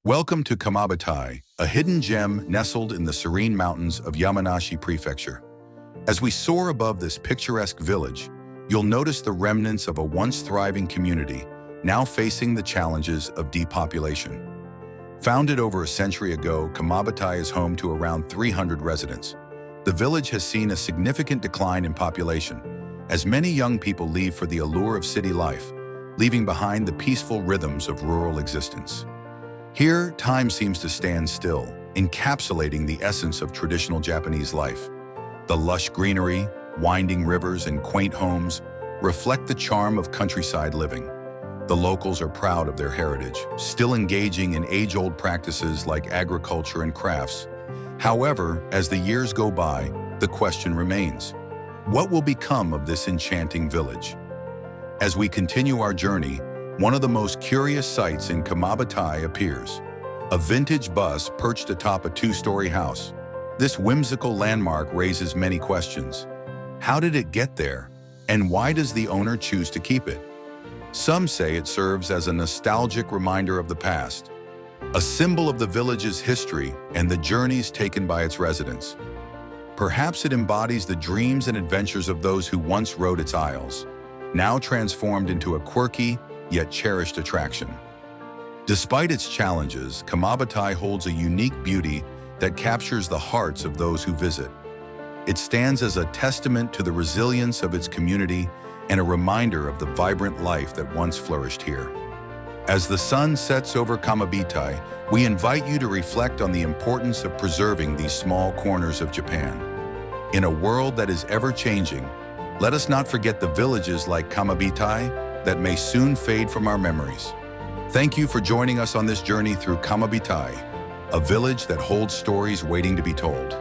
Welcome to Kamabitai, a hidden gem nestled in the serene mountains of Yamanashi Prefecture. As we soar above this picturesque village, you'll notice the remnants of a once thriving community, now facing the challenges of depopulation. Founded over a century ago, Kamabitai is home to around 300 residents. The village has seen a significant decline in population, as many young people leave for the allure of city life, leaving behind the peaceful rhythms of rural existence. Here, time seems to stand still, encapsulating the essence of traditional Japanese life. The lush greenery, winding rivers, and quaint homes reflect the charm of countryside living. The locals are proud of their heritage, still engaging in age-old practices like agriculture and crafts. However, as the years go by, the question remains: what will become of this enchanting village? As we continue our journey, one of the most curious sights in Kamabitai appears: a vintage bus perched atop a two-story house. This whimsical landmark raises many questions. How did it get there? And why does the owner choose to keep it? Some say it serves as a nostalgic reminder of the past, a symbol of the village's history and the journeys taken by its residents. Perhaps it embodies the dreams and adventures of those who once rode its aisles, now transformed into a quirky yet cherished attraction. Despite its challenges, Kamabitai holds a unique beauty that captures the hearts of those who visit. It stands as a testament to the resilience of its community and a reminder of the vibrant life that once flourished here. As the sun sets over Kamabitai, we invite you to reflect on the importance of preserving these small corners of Japan. In a world that is ever-changing, let us not forget the villages like Kamabitai that may soon fade from our memories. Thank you for joining us on this journey through Kamabitai, a village that holds stories waiting to be told.